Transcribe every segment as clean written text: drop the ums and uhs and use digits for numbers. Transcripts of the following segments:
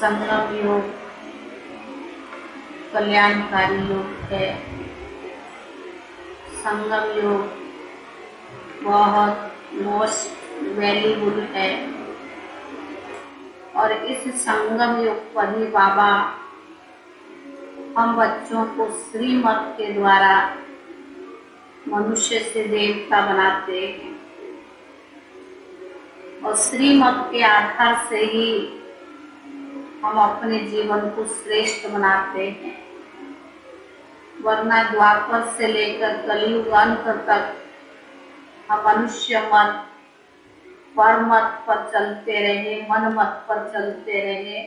संगम योग कल्याणकारी योग है। संगम योग बहुत मोस्ट वैल्यूबल है और इस संगम योग पर ही बाबा हम बच्चों को श्रीमत के द्वारा मनुष्य से देवता बनाते हैं और श्रीमत के आधार से ही हम अपने जीवन को श्रेष्ठ बनाते हैं। वरना द्वापर से लेकर कलयुग अंत तक हम मनुष्य मत पर मत पर चलते रहे, मन मत पर चलते रहे।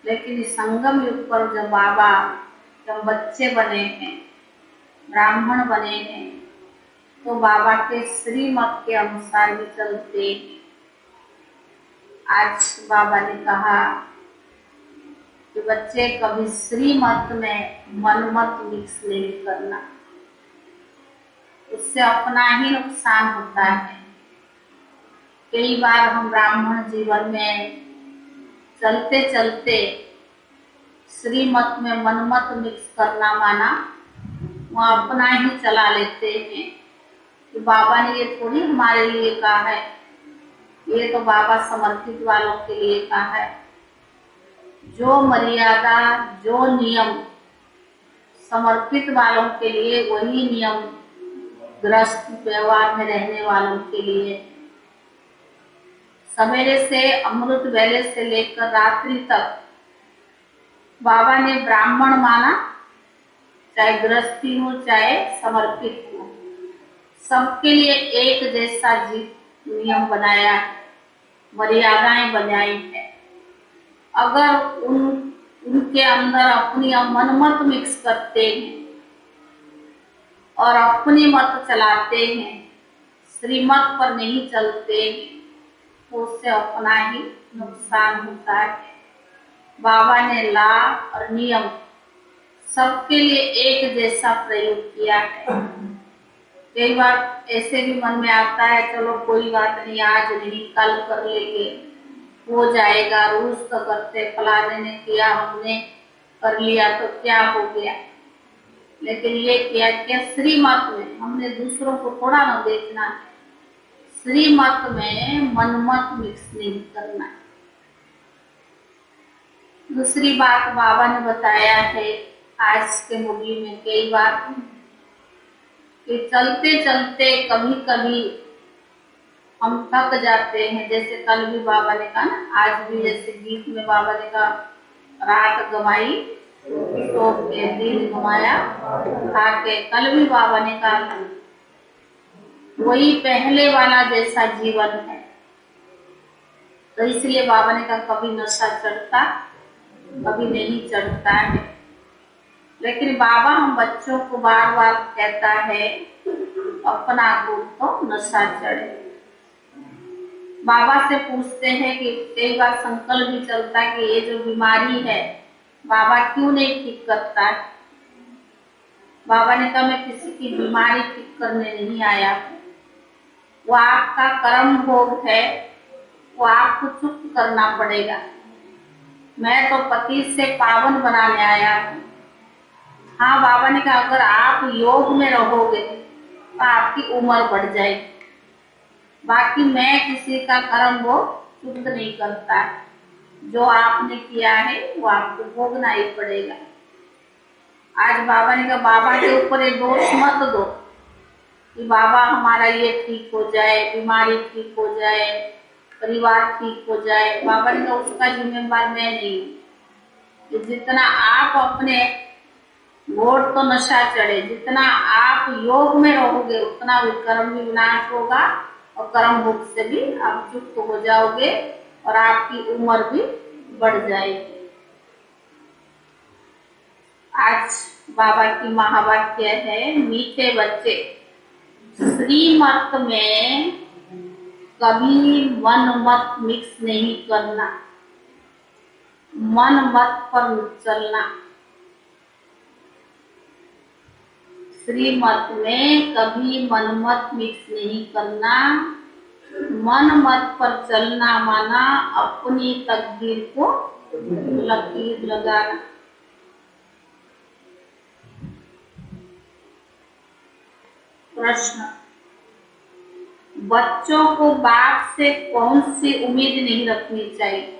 लेकिन इस संगम युग पर जब बाबा जब बच्चे बने हैं, ब्राह्मण बने हैं, तो बाबा के श्रीमत के अनुसार ही चलते हैं। आज बाबा ने कहा कि बच्चे कभी श्रीमत में मनमत मिक्स नहीं करना, उससे अपना ही नुकसान होता है। कई बार हम ब्राह्मण जीवन में चलते चलते श्रीमत में मनमत मिक्स करना माना, वो अपना ही चला लेते हैं कि बाबा ने ये थोड़ी हमारे लिए कहा है, ये तो बाबा समर्पित वालों के लिए कहा है। जो मर्यादा, जो नियम समर्पित वालों के लिए, वही नियम गृहस्थ व्यवहार में रहने वालों के लिए। सवेरे से अमृत वेले से लेकर रात्रि तक बाबा ने ब्राह्मण माना, चाहे गृहस्थी हो चाहे समर्पित हो, सबके लिए एक जैसा नियम बनाया, मर्यादाएं बनाई है। अगर उनके अंदर अपनी मनमत मिक्स करते हैं और अपनी मत चलाते हैं, श्रीमत पर नहीं चलते हैं, तो उससे अपना ही नुकसान होता है। बाबा ने ला और नियम सबके लिए एक जैसा प्रयोग किया है। कई बार ऐसे भी मन में आता है, चलो कोई बात नहीं, आज नहीं कल कर लेंगे, हो जाएगा, रोज तो करते, फलाने ने किया, हमने कर लिया तो क्या हो गया। लेकिन ये किया क्या श्रीमत में, हमने दूसरों को थोड़ा ना देखना, श्रीमत में मनमत मिक्स नहीं करना। दूसरी बात बाबा ने बताया है आज के मुरली में कई बार कि चलते चलते कभी कभी हम थक जाते हैं। जैसे कल भी बाबा ने कहा ना, आज भी जैसे गीत में बाबा ने कहा, रात गवाई सो के दिन गवाया खा के। कल भी बाबा ने कहा वही पहले वाला जैसा जीवन है। तो इसलिए बाबा ने कहा कभी नशा चढ़ता, कभी नहीं चढ़ता है। लेकिन बाबा हम बच्चों को बार बार कहता है अपना को तो नशा चढ़े। बाबा से पूछते हैं कि कई बार संकल्प भी चलता है कि ये जो बीमारी है बाबा क्यों नहीं ठीक करता है। बाबा ने कहा मैं किसी की बीमारी ठीक करने नहीं आया, वो आपका कर्म भोग है, वो आपको चुप करना पड़ेगा। मैं तो पति से पावन बनाने आया हूँ। हाँ, बाबा ने कहा अगर आप योग में रहोगे तो आपकी उम्र बढ़ जाएगी, बाकी मैं किसी का कर्म वो शुद्ध नहीं करता। जो आपने किया है वो आपको भोगना ही पड़ेगा। आज बाबा ने कहा बाबा के ऊपर ये दोष मत दो कि बाबा हमारा ये ठीक हो जाए, बीमारी ठीक हो जाए, परिवार ठीक हो जाए। बाबा ने कहा उसका जिम्मेदार मैं नहीं हूँ। जितना आप अपने वोट तो नशा चढ़े, जितना आप योग में रहोगे उतना भी कर्म भी विनाश होगा और कर्म भोग से भी आप युक्त हो जाओगे और आपकी उम्र भी बढ़ जाएगी। आज बाबा की महावाक्य है, मीठे बच्चे श्रीमत में कभी मन मत मिक्स नहीं करना, मन मत पर चलना। श्रीमत में कभी मनमत मिक्स नहीं करना, मन मत पर चलना माना अपनी तकदीर को लकीर लगाना। प्रश्न, बच्चों को बाप से कौन सी उम्मीद नहीं रखनी चाहिए?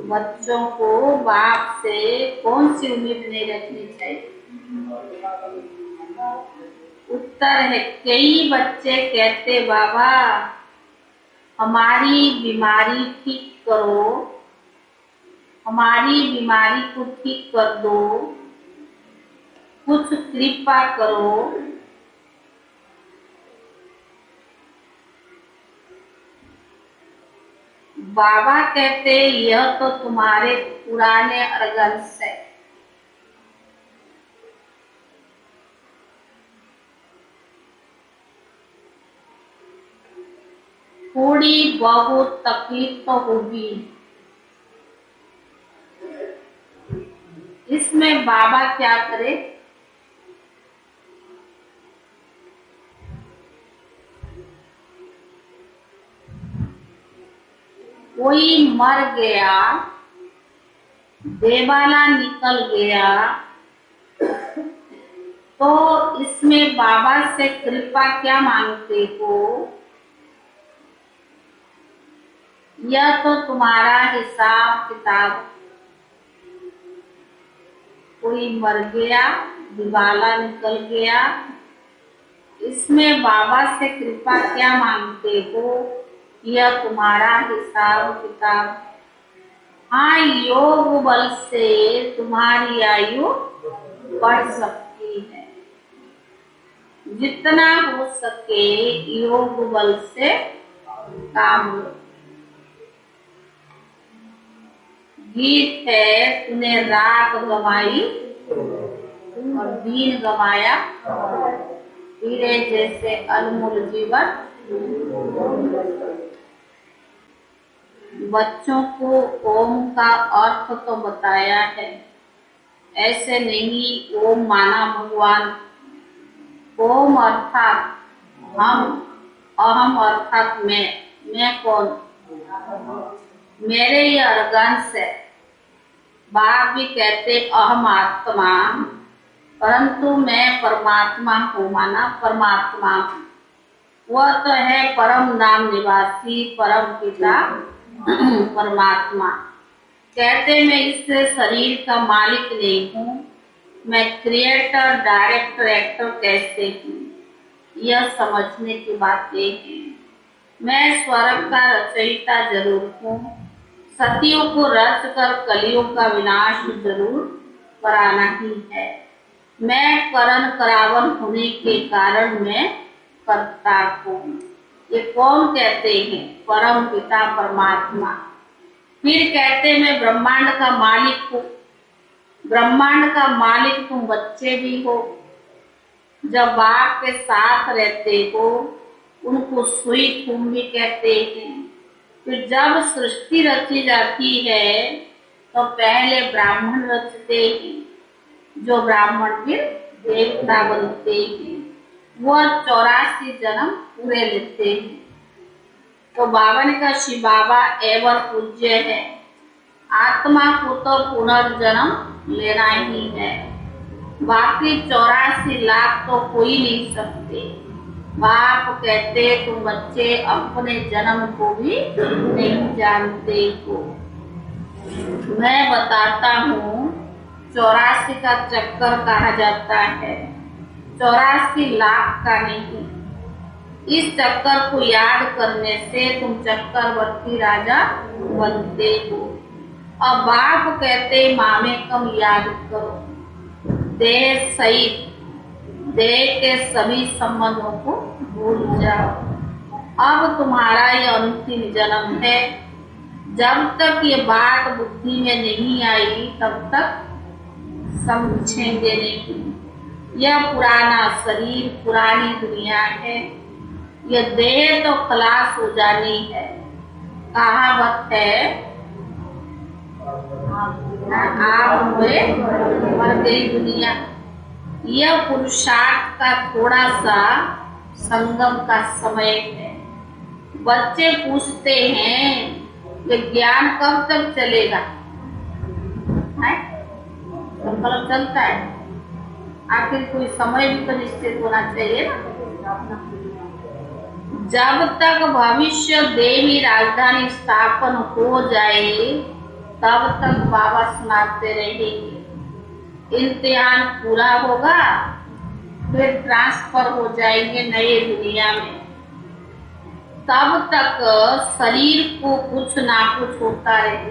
बच्चों को बाप से कौन सी उम्मीद नहीं रखनी चाहिए? उत्तर है, कई बच्चे कहते बाबा हमारी बीमारी ठीक करो, हमारी बीमारी को ठीक कर दो, कुछ कृपा करो। बाबा कहते यह तो तुम्हारे पुराने अरगंस है। थोड़ी बहुत तकलीफ तो होगी, इसमें बाबा क्या करे? कोई मर गया, देवाला निकल गया, तो इसमें बाबा से कृपा क्या मांगते हो? यह तो तुम्हारा हिसाब किताब। कोई मर गया, दिवाला निकल गया, इसमें बाबा से कृपा क्या मांगते हो? यह तुम्हारा हिसाब किताब। हाँ, योग बल से तुम्हारी आयु बढ़ सकती है, जितना हो सके योग बल से काम लो। गीत है, तूने रात गवाई और दिन गवाया, हीरे जैसे अनमोल जीवन। बच्चों को ओम का अर्थ तो बताया है, ऐसे नहीं ओम माना भगवान। ओम अर्थात हम, अहम अर्थात मैं कौन? मेरे ये अर्गंस है। बाप भी कहते अहम आत्मा, परंतु मैं परमात्मा हूँ, माना परमात्मा। वह तो है परम नाम निवासी, परम पिता परमात्मा। कहते मैं इस शरीर का मालिक नहीं हूँ, मैं क्रिएटर, डायरेक्टर, एक्टर कैसे हूँ, यह समझने की बातें हैं। मैं स्वर्ग का रचयिता जरूर हूँ, सतियों को रच कर कलियों का विनाश जरूर कराना ही है। मैं करण करावन होने के कारण मैं करता हूँ। ये कौन कहते हैं? परम पिता परमात्मा। फिर कहते मैं ब्रह्मांड का मालिक हूँ। ब्रह्मांड का मालिक तुम बच्चे भी हो। जब बाप के साथ रहते हो उनको सुई तुम भी कहते हैं। फिर जब सृष्टि रची जाती है तो पहले ब्राह्मण रचते हैं, जो ब्राह्मण फिर देवता बनते हैं। वह 84 जन्म पूरे लेते हैं। तो बाबा ने कहा शिव बाबा एवं पूज्य है, आत्मा को तो पुनर्जन्म लेना ही है, बाकी 84 लाख तो हो ही नहीं सकते। बाप कहते तुम बच्चे अपने जन्म को भी नहीं जानते हो। मैं बताता हूँ, 84 का चक्कर कहा जाता है, 84 लाख का नहीं। इस चक्कर को याद करने से तुम चक्रवर्ती राजा बनते हो। अब बाप कहते मामे कम याद करो, देह सहित देह के सभी संबंधों को भूल जाओ। अब तुम्हारा ये अंतिम जन्म है। जब तक ये बात बुद्धि में नहीं आई तब तक समझेंगे नहीं। यह पुराना शरीर, पुरानी दुनिया है। यह देह तो खलास हो जानी है। कहावत है, आप हुए मर गई दुनिया। यह पुरुषार्थ का थोड़ा सा संगम का समय है। बच्चे पूछते हैं कि ज्ञान कब तक चलेगा, है? संकल्प चलता है, आखिर कोई समय भी तो निश्चित होना चाहिए ना। जब तक भविष्य देवी राजधानी स्थापन हो जाए तब तक बाबा सुनाते रहेंगे। इम्तिहान पूरा होगा फिर ट्रांसफर हो जाएंगे नए दुनिया में। तब तक शरीर को कुछ ना कुछ होता रहे,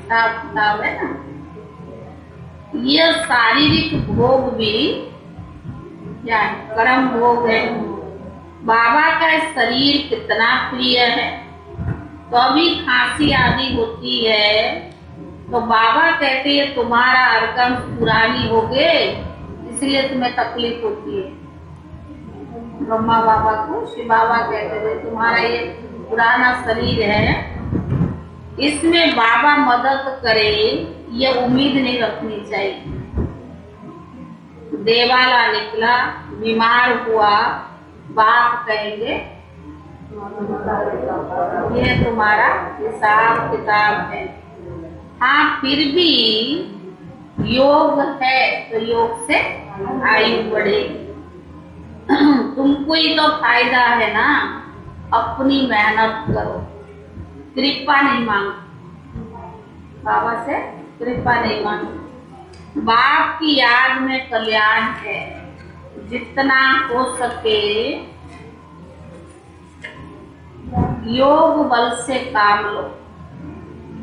साफ है ना। यह शारीरिक भोग भी क्या कर्म भोग है। बाबा का शरीर कितना प्रिय है, तो अभी खांसी आदि होती है तो बाबा कहते हैं तुम्हारा अर्कम पुरानी हो गए इसलिए तुम्हें तकलीफ होती है। ब्रह्मा बाबा को शिव बाबा कहते थे तुम्हारा ये पुराना शरीर है, इसमें बाबा मदद करे ये उम्मीद नहीं रखनी चाहिए। देवाला निकला, बीमार हुआ, बाप कहेंगे ये तुम्हारा हिसाब किताब है। हाँ फिर भी योग है तो योग से आयु बढ़ेगी। तुमको ही तो फायदा है ना, अपनी मेहनत करो, कृपा नहीं मांगो, बाबा से कृपा नहीं मांगो। बाप की याद में कल्याण है, जितना हो सके योग बल से काम लो।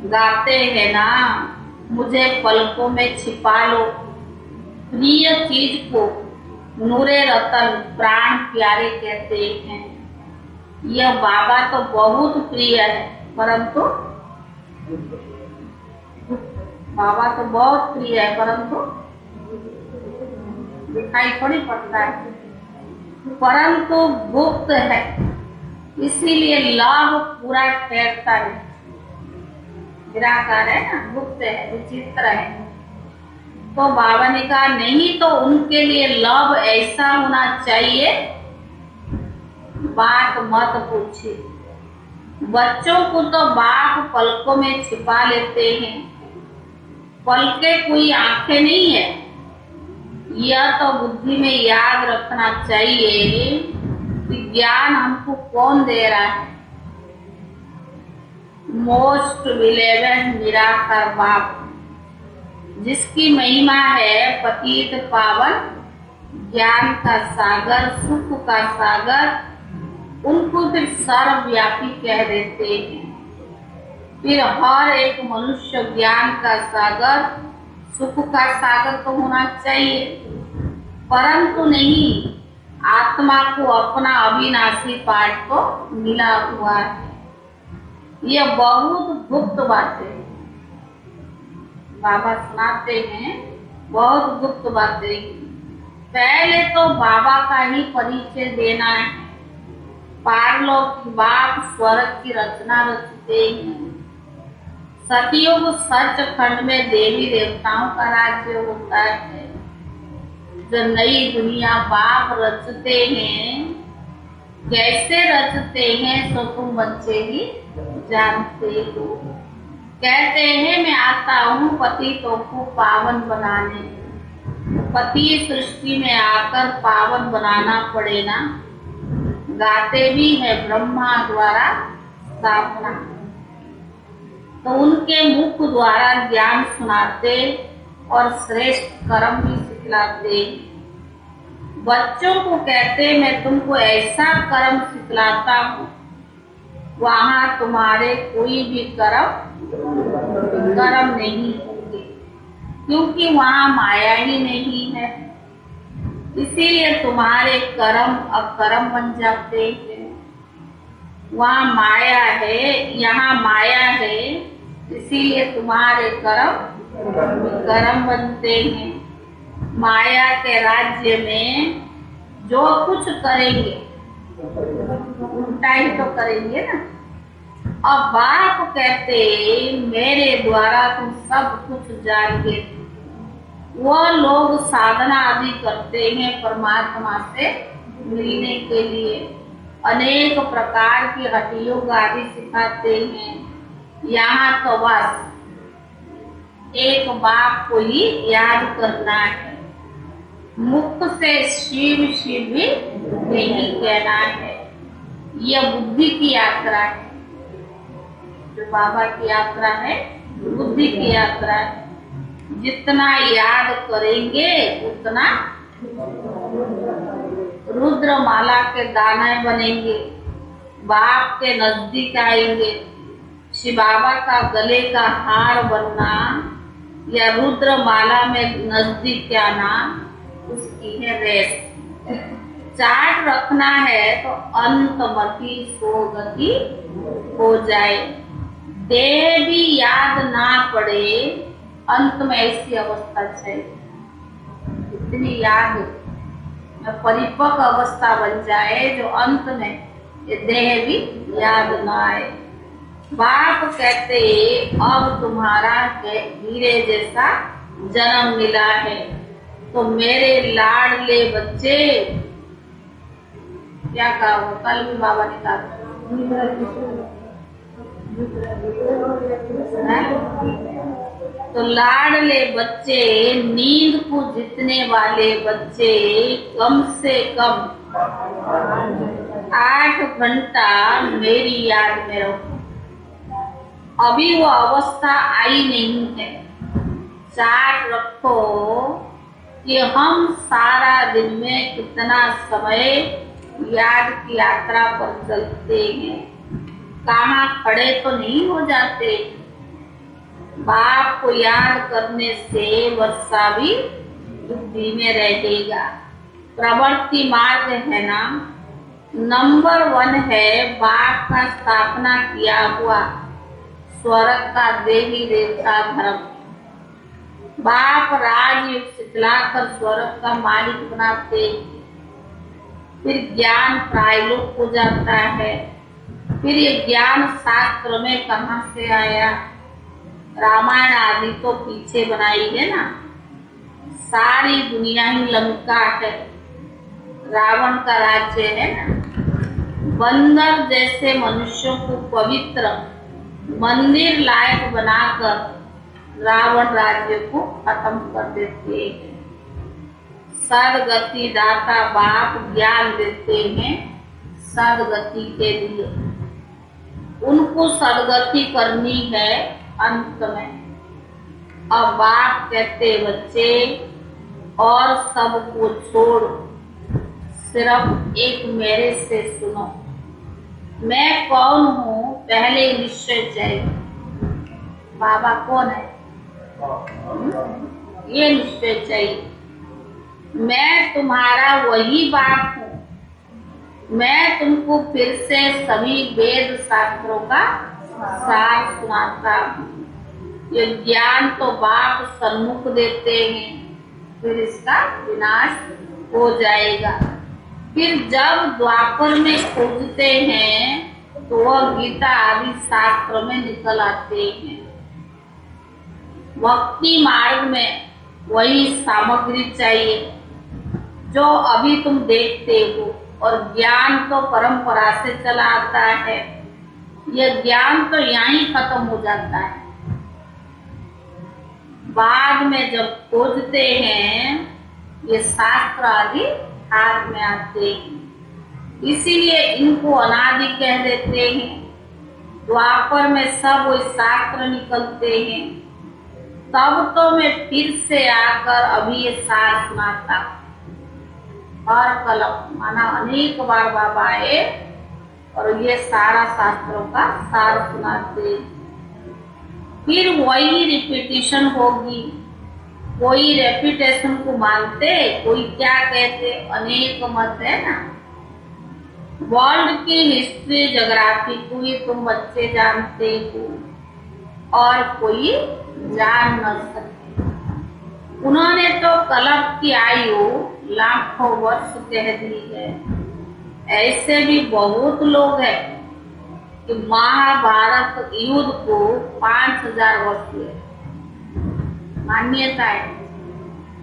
गाते हैं ना मुझे पलकों में छिपा लो, प्रिय चीज को नूरे रतन प्राण प्यारे कहते हैं। यह बाबा तो बहुत प्रिय है, परंतु बाबा तो बहुत प्रिय है परंतु दिखाई थोड़ी पड़ता है, परंतु गुप्त है, इसीलिए लाभ पूरा ठहरता है। निराकार है ना, गुप्त है, विचित्र है। तो बाबा ने कहा नहीं तो उनके लिए लाभ ऐसा होना चाहिए बात मत पूछिए। बच्चों को तो बाप पलकों में छिपा लेते हैं, पलकें कोई आंखें नहीं है। यह तो बुद्धि में याद रखना चाहिए कि ज्ञान हमको कौन दे रहा है। मोस्ट बिलीवेड निराकार बाप, जिसकी महिमा है पतित पावन, ज्ञान का सागर, सुख का सागर, उनको फिर सर्वव्यापी कह देते हैं। फिर हर एक मनुष्य ज्ञान का सागर, सुख का सागर तो होना चाहिए, परंतु नहीं, आत्मा को अपना अविनाशी पाठ तो मिला हुआ है। यह बहुत गुप्त बातें बाबा सुनाते हैं, बहुत गुप्त बातें। पहले तो बाबा का ही परिचय देना है। पारलोक बाप स्वर्ग की रचना रचते हैं। सतयुग सच खंड में देवी देवताओं का राज्य होता है। जो नई दुनिया बाप रचते हैं, कैसे रचते हैं तो तुम बच्चे ही जानते हो। कहते हैं मैं आता हूँ पतितों को पावन बनाने। पति सृष्टि में आकर पावन बनाना पड़ेगा। गाते भी है ब्रह्मा द्वारा स्थापना, तो उनके मुख द्वारा ज्ञान सुनाते और श्रेष्ठ कर्म भी सिखलाते। बच्चों को कहते मैं तुमको ऐसा कर्म सिखलाता हूँ वहाँ तुम्हारे कोई भी कर्म नहीं होंगे, क्योंकि वहाँ माया ही नहीं है। इसीलिए तुम्हारे कर्म अकर्म बन जाते हैं। वहाँ माया है, यहाँ माया है, इसीलिए तुम्हारे कर्म बनते हैं। माया के राज्य में जो कुछ करेंगे उल्टा ही तो करेंगे ना। अब बाप कहते मेरे द्वारा तुम सब कुछ जानगे। वह लोग साधना आदि करते हैं परमात्मा से मिलने के लिए, अनेक प्रकार की हठयोग आदि सिखाते हैं। यहाँ तो बस एक बाप को ही याद करना है, मुख से शिव शिव भी नहीं कहना है। यह बुद्धि की यात्रा है, जो बाबा की यात्रा है बुद्धि की यात्रा है। जितना याद करेंगे उतना रुद्रमाला के दाने बनेंगे, बाप के नजदीक आएंगे। शिव बाबा का गले का हार बनना या रुद्रमाला में नजदीक आना, उसकी है रेस। चार्ट रखना है तो अंतमति सोगति हो जाए। देह भी याद ना पड़े, अंत में ऐसी अवस्था चाहिए। इतनी याद परिपक्व अवस्था बन जाए जो अंत में ये देह भी याद ना आए। बाप कहते अब तुम्हारा हीरे जैसा जन्म मिला है, तो मेरे लाडले बच्चे, क्या कहा वो कल भी बाबा ने कहा, तो लाडले बच्चे, नींद को जीतने वाले बच्चे, कम से कम 8 घंटा मेरी याद में रहो। अभी वो अवस्था आई नहीं है। चार्ट रखो कि हम सारा दिन में कितना समय याद की यात्रा पर चलते हैं, कहाँ खड़े तो नहीं हो जाते। बाप को याद करने से वर्षा भी बुद्धि में रहेगा। प्रवृत्ति मार्ग है ना, नंबर 1 है बाप का स्थापना किया हुआ स्वर्ग का देवी देवता धर्म। बाप राजयुग सिखलाकर स्वर्ग का मालिक बनाते, फिर ज्ञान प्रायलोक हो जाता है। फिर ये ज्ञान शास्त्र में कहाँ से आया? रामायण आदि तो पीछे बनाई है ना। सारी दुनिया ही लंका है, रावण का राज्य है ना। बंदर जैसे मनुष्यों को पवित्र मंदिर लायक बनाकर रावण राज्य को खत्म कर देते हैं। सदगति दाता बाप ज्ञान देते हैं सदगति के लिए। उनको सदगति करनी है अंत में। अब बाप कहते बच्चे और सबको छोड़, सिर्फ एक मेरे से सुनो। मैं कौन हूँ पहले निश्चय चाहिए। बाबा कौन है ये निश्चय चाहिए। मैं तुम्हारा वही बाप हूँ। मैं तुमको फिर से सभी वेद शास्त्रों का सार सुनाता हूँ। ये ज्ञान तो बाप सन्मुख देते हैं, फिर इसका विनाश हो जाएगा। फिर जब द्वापर में खोजते हैं तो वह गीता आदि शास्त्र में निकल आते हैं। भक्ति मार्ग में वही सामग्री चाहिए जो अभी तुम देखते हो, और ज्ञान तो परंपरा से चला आता है। यह ज्ञान तो यहीं खत्म हो जाता है। बाद में जब खोजते हैं ये शास्त्र आदि हाथ में आते हैं, इसीलिए इनको अनादि कह देते हैं। द्वापर में सब वही शास्त्र निकलते हैं। तब तो मैं फिर से आकर अभी ये सार सुनाता हूँ। हर कलम माना अनेक बार बाबा आए और ये सारा शास्त्रों का सार सुनाते। फिर वही रिपीटिशन होगी। कोई रेपुटेशन को मानते, कोई क्या कहते, अनेक मत है ना। वर्ल्ड की हिस्ट्री ज्योग्राफी को ही तुम बच्चे जानते हो और कोई जान न सकते। उन्होंने तो कल्प की आयु लाखों वर्ष कह दी है। ऐसे भी बहुत लोग हैं कि महाभारत युद्ध को 5000 वर्ष हुए। मान्यता है,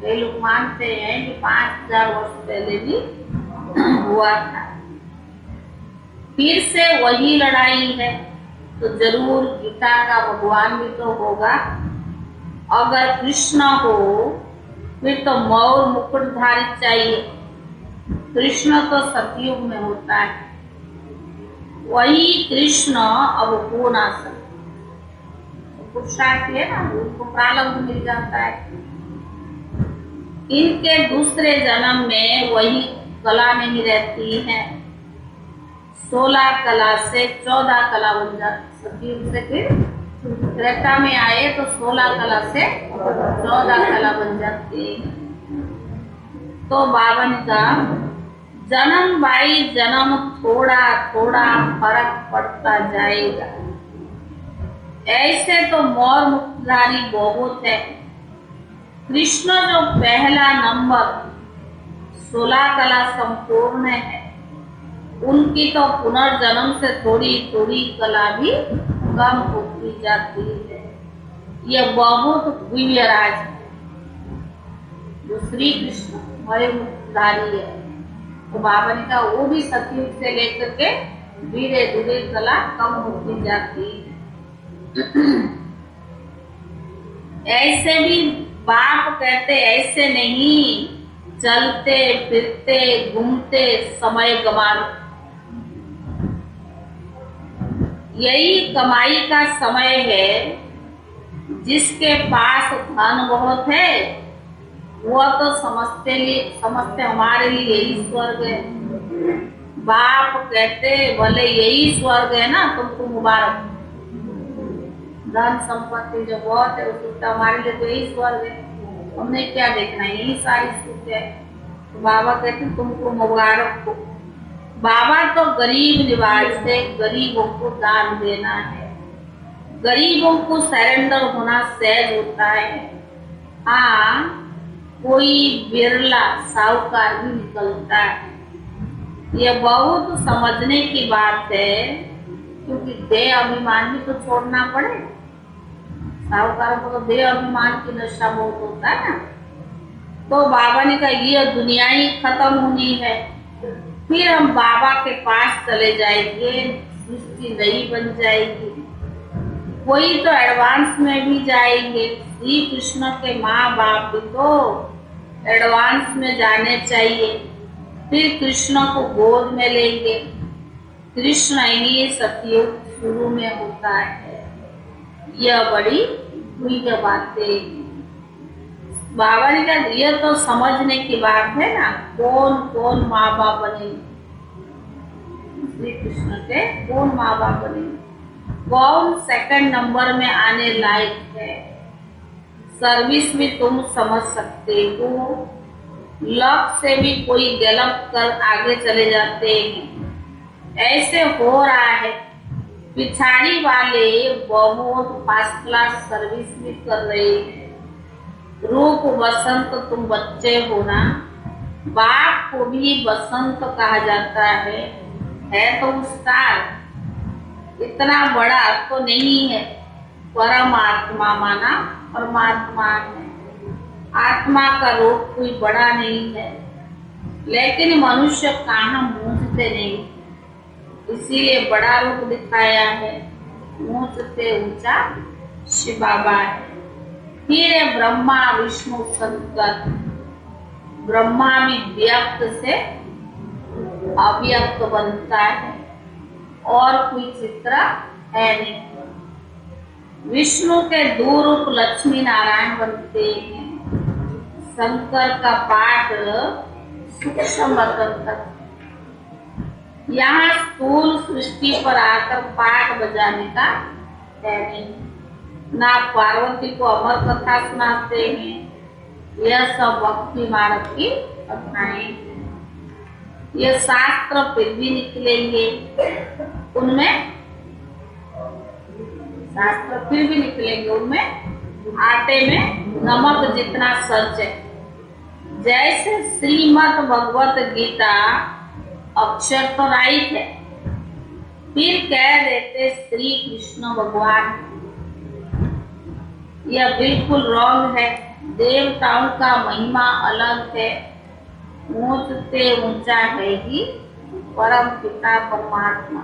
कई लोग मानते हैं कि 5000 वर्ष पहले भी हुआ था। फिर से वही लड़ाई है, तो जरूर गीता का भगवान भी तो होगा। अगर कृष्ण हो फिर तो मौर मुकुटधारी चाहिए। कृष्ण तो सतयुग में होता है, वही कृष्ण अब हो ना सकते। पुरुषार्थ है ना, उनको प्रारब्ध मिल जाता है। इनके दूसरे जन्म में वही कला नहीं रहती है, 16 कला से 14 कला बन जाती। सतयुग से फिर त्रेता में आए तो 16 कला से 14 कला बन जाती है। तो बावन का जन्म बाई जन्म थोड़ा थोड़ा फर्क पड़ता जाएगा। ऐसे तो मौर मुकुटधारी बहुत है। कृष्ण जो पहला नंबर 16 कला संपूर्ण है, उनकी तो पुनर्जन्म से थोड़ी थोड़ी कला भी कम होती जाती है। यह बहुत दिव्य राज है। जो श्री कृष्ण मौर मुकुटधारी है, तो बाबा ने कहा वो भी सतयुग से लेकर के धीरे धीरे कला कम होती जाती है। ऐसे भी बाप कहते ऐसे नहीं, चलते फिरते घूमते समय गवा। यही कमाई का समय है। जिसके पास धन बहुत है वह तो समझते हमारे लिए यही स्वर्ग है। बाप कहते भले यही स्वर्ग है ना, तुमको मुबारक। धन संपत्ति जो बहुत है उसका हमारे लिए तो यही स्वर्ग है, हमने क्या देखना है, यही सारी सुख है। तो बाबा कहते तुमको मुबारक हो। बाबा तो गरीब निवाज से गरीबों को दान देना है। गरीबों को सरेंडर होना सहज होता है। हाँ, कोई बिरला साहूकार भी निकलता है। यह बहुत समझने की बात है, क्योंकि देह अभिमान भी तो छोड़ना पड़े। साहूकारों को तो देह अभिमान की नशा बहुत होता है ना। तो बाबा ने कहा यह दुनिया ही खत्म होनी है, फिर हम बाबा के पास चले जाएंगे, सृष्टि नई बन जाएगी। कोई तो एडवांस में भी जाएंगे। श्री कृष्ण के माँ बाप भी तो एडवांस में जाने चाहिए। फिर कृष्ण को गोद में लेंगे। कृष्ण ही सतयुग शुरू में होता है। यह बड़ी दिव्य बातें बाबा ने कहा यह तो समझने की बात है ना। कौन कौन माँ बाप बने श्री कृष्ण के, कौन माँ बाप बने, कौन सेकंड नंबर में आने लायक है। सर्विस भी तुम समझ सकते हो, लक से भी कोई गलत कर आगे चले जाते हैं। ऐसे हो रहा है। पिछाड़ी वाले बहुत फर्स्ट क्लास सर्विस भी कर रहे हैं। रूप बसंत तुम बच्चे हो ना, बाप को भी बसंत कहा जाता है तो स्टार इतना बड़ा तो नहीं है। परमात्मा माना परमात्मा है। आत्मा का रूप कोई बड़ा नहीं है, लेकिन मनुष्य कहाँ मूझते नहीं, इसीलिए बड़ा रूप दिखाया है। मूझ से ऊंचा शिव बाबा है। फिर है ब्रह्मा विष्णु शंकर। ब्रह्मा भी व्यक्त से अव्यक्त बनता है और कोई चित्र है नहीं। विष्णु के दो रूप लक्ष्मी नारायण बनते हैं। शंकर का पाठ सूक्ष्म तक, यहाँ स्थूल सृष्टि पर आकर पाठ बजाने का है नहीं। ना पार्वती को अमर कथा सुनाते हैं। यह सब भक्ति मार्ग की कथाएं। यह शास्त्र फिर भी निकलेंगे, उनमें शास्त्र फिर भी निकलेंगे, उनमें आटे में नमक जितना सच है। जैसे श्रीमद् भगवत गीता अक्षर तो राइट है, फिर कह देते श्री कृष्ण भगवान, यह बिल्कुल रॉन्ग है। देवताओं का महिमा अलग है, ऊंच से ऊंचा है ही परम पिता परमात्मा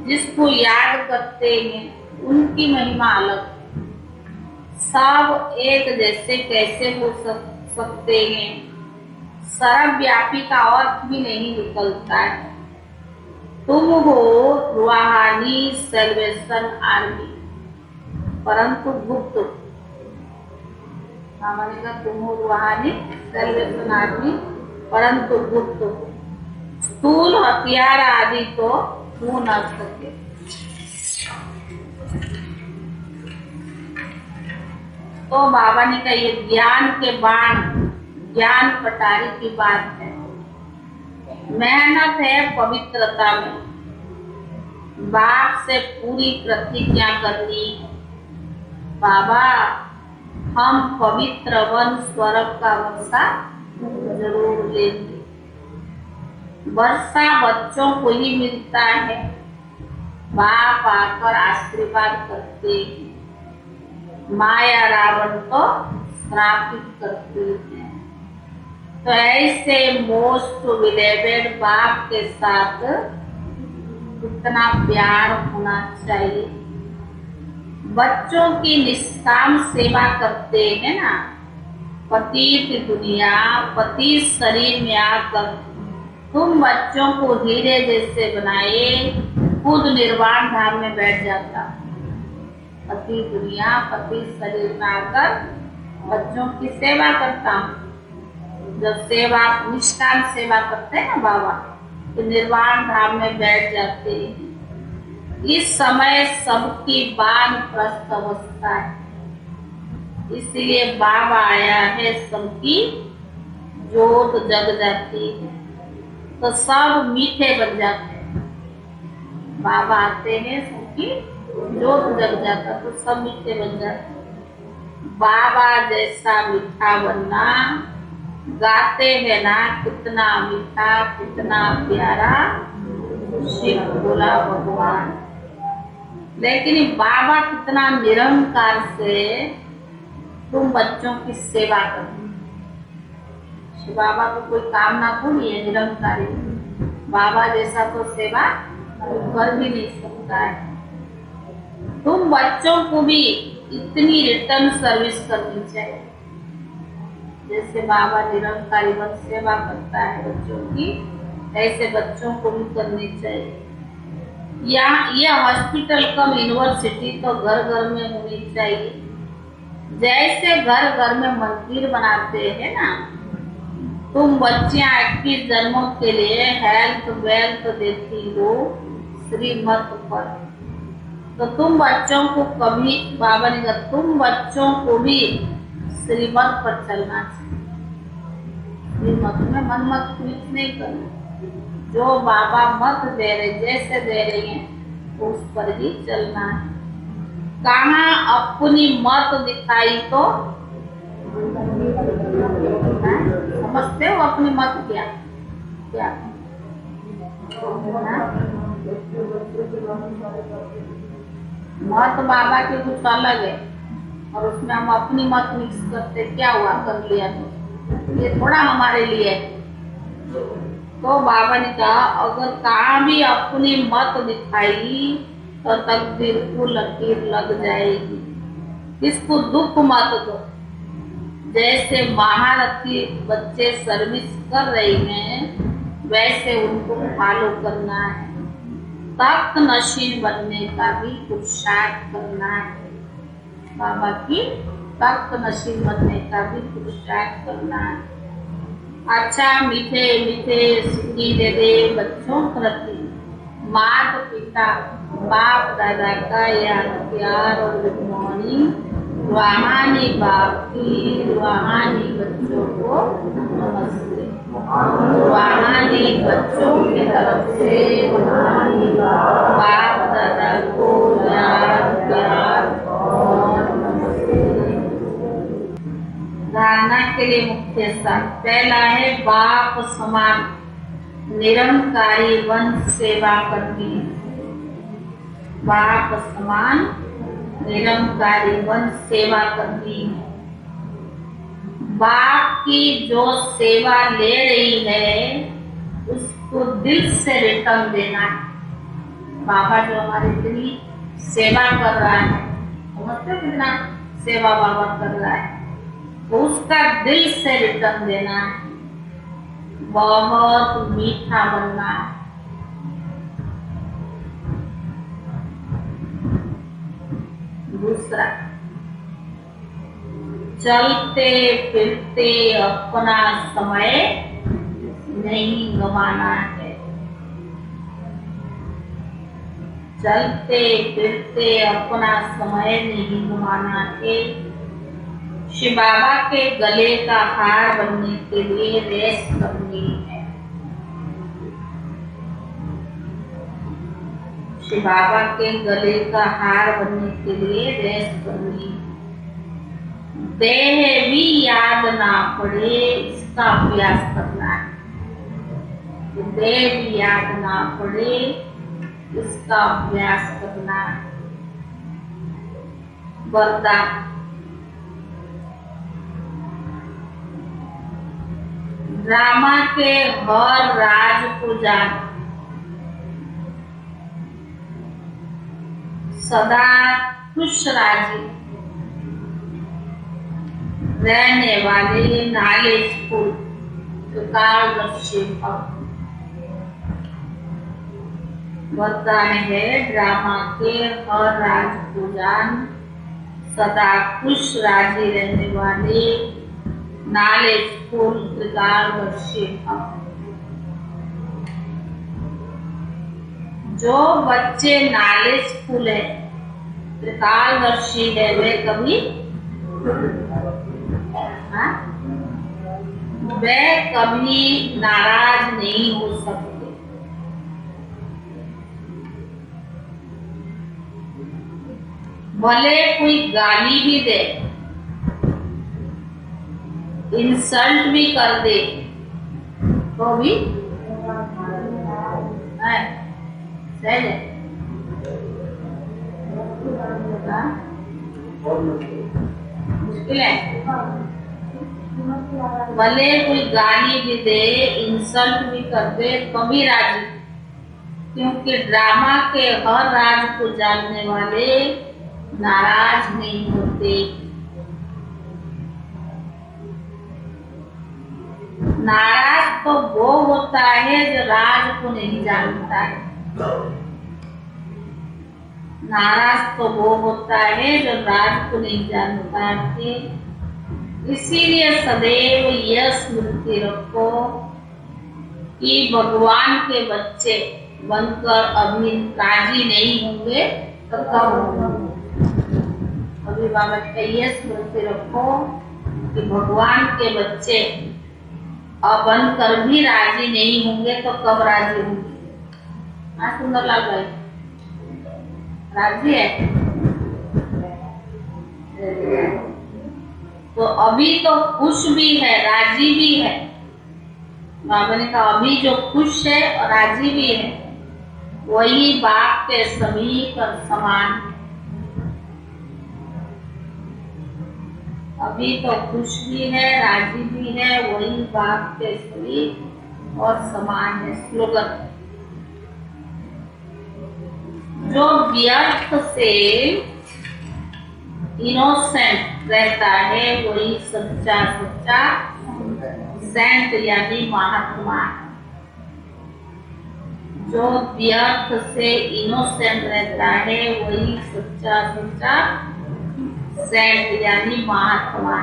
जिसको याद करते हैं उनकी महिमा अलग है। सब एक जैसे कैसे हो सकते हैं, सर्वव्यापी का अर्थ भी नहीं निकलता है। तुम हो रूहानी सैल्वेशन आर्मी परंतु गुप्त। माने का तुम हो रूहानी सैल्वेशन आर्मी परंतु गुप्त। स्थूल हथियार आदि तो छू न सके। तो बाबा ने कहा ये ज्ञान के बाण, ज्ञान कटारी की बात है। मेहनत है पवित्रता में, बाप से पूरी प्रतिज्ञा करनी। बाबा हम पवित्र वन स्वर्ग का वर्षा जरूर लेंगे। वर्षा बच्चों को ही मिलता है, बाप आकर आशीर्वाद करते हैं। माया रावण को श्रापित करती है। तो ऐसे मोस्ट बिलीवेड बाप के साथ कितना प्यार होना चाहिए। बच्चों की निष्काम सेवा करते हैं ना, पतित दुनिया पति शरीर में आकर तुम बच्चों को हीरे जैसे बनाए, खुद निर्वाण धाम में बैठ जाता। पति दुनिया पति शरीर में आकर बच्चों की सेवा करता हूँ। जब सेवा निष्काम सेवा करते हैं ना बाबा, तो निर्वाण धाम में बैठ जाते हैं। इस समय सबकी वानप्रस्थ अवस्था है, इसलिए बाबा आया है, सबकी जोत जग जाती है तो सब मीठे बन जाते हैं। बाबा आते हैं, सबकी जोत जग जाता तो सब मीठे बन जाते। बाबा जैसा मीठा बनना, गाते हैं ना कितना मीठा कितना प्यारा शिव बोला भगवान। लेकिन बाबा कितना निरंकार से तुम बच्चों की सेवा करते। बाबा को कोई काम ना थोड़ी है, निरंकारी बाबा जैसा तो सेवा कर भी नहीं सकता है। तुम बच्चों को भी इतनी रिटर्न सर्विस करनी चाहिए जैसे बाबा निरंकारी बन सेवा करता है बच्चों की, ऐसे बच्चों को भी करनी चाहिए। यह हॉस्पिटल कम यूनिवर्सिटी तो घर घर में होनी चाहिए। जैसे घर घर में मंदिर बनाते हैं ना, तुम बच्चियां 21 जन्मों के लिए हेल्थ वेल्थ देती हो श्रीमत पर, तो तुम बच्चों को कभी बाबा ने कहा तुम बच्चों को भी श्रीमत पर चलना चाहिए। श्रीमत में मन मत कुछ नहीं करना, जो बाबा मत दे रहे जैसे दे रही हैं उस पर ही चलना है। कहाँ अपनी मत दिखाई तो समझते हो अपनी मत क्या क्या मत बाबा के कुछ अलग है और उसमें हम अपनी मत मिक्स करते, क्या हुआ कर लिया तो ये थोड़ा हमारे लिए है। तो बाबा ने कहा अगर कहाँ भी अपनी मत दिखाई तो तकदीर को लकीर लग जाएगी। इसको दुख मत दो। जैसे महारथी बच्चे सर्विस कर रहे हैं वैसे उनको फॉलो करना है। तख्त नशीन बनने का भी पुरुषार्थ करना है। बाबा की तख्त नशीन बनने का भी पुरुषार्थ करना है। अच्छा मीठे मीठे सुखी दे दे बच्चों प्रति माता पिता बाप दादा का याद प्यार और गुड मॉर्निंग। रूहानी बाप की रूहानी बच्चों को नमस्ते। रूहानी बच्चों की तरफ से रूहानी बाप दादा को याद प्यार और नमस्ते। धारणा के लिए मुख्य साथ पहला है बाप समान निरंकारी वंश सेवा करनी। बाप समान निरंकारी वंश सेवा करनी। बाप की जो सेवा ले रही है उसको दिल से रिटर्न देना है। बाबा जो हमारी इतनी सेवा कर रहा है, समझते हो कितना सेवा बाबा कर रहा है, तो उसका दिल से रिटर्न देना है। बहुत मीठा बनना है। दूसरा, चलते फिरते अपना समय नहीं गंवाना है। चलते फिरते अपना समय नहीं गंवाना है। शिव बाबा के गले का हार बनने के लिए रेस करनी है। शिव बाबा के गले का हार बनने के लिए रेस करनी है। देह भी याद ना पड़े, इसका अभ्यास करना है। देह भी याद ना पड़े, इसका अभ्यास करना है। वरदान, ड्रामा के हर राज को जान, सदा खुश राजी रहने वाले नालेजफुल त्रिकालदर्शी भक्त। वरदान है, ड्रामा के हर राज को जान, सदा खुश राजी रहने वाले नालेजफुल त्रिकालदर्शी भक्त। जो बच्चे नालेजफुल है, त्रिकालदर्शी है, वे कभी वे कभी नाराज नहीं हो सकते। भले कोई गाली भी दे, इंसल्ट भी कर दे, तो भी सहज है। मुश्किल है। भले कोई गाली भी दे, इंसल्ट भी कर दे, कभी राजी, क्योंकि ड्रामा के हर राज को जानने वाले नाराज नहीं होते। नाराज तो वो होता है जो राज को नहीं जानता है। नाराज तो वो होता है जो राज को नहीं जानता है। इसीलिए सदैव यह स्मृति रखो कि भगवान के बच्चे बनकर अभी राजी नहीं होंगे तो कब होंगे। अभी बाबा का यह स्मृति रखो कि भगवान के बच्चे अब बनकर भी राजी नहीं होंगे तो कब राजी होंगे। हाँ सुंदरलाल भाई, राजी है? तो अभी तो खुश भी है, राजी भी है। बाबा ने कहा अभी जो खुश है और राजी भी है, वही बाप के समीप और समान। अभी तो खुश भी है, राजी भी है, वही बाप के समीप और समान है। स्लोगन, जो व्यर्थ से इनोसेंट रहता है, वही सच्चा सच्चा सेंट यानी महात्मा। जो व्यर्थ से इनोसेंट रहता है, वही सच्चा सच्चा सेंट यानी महात्मा।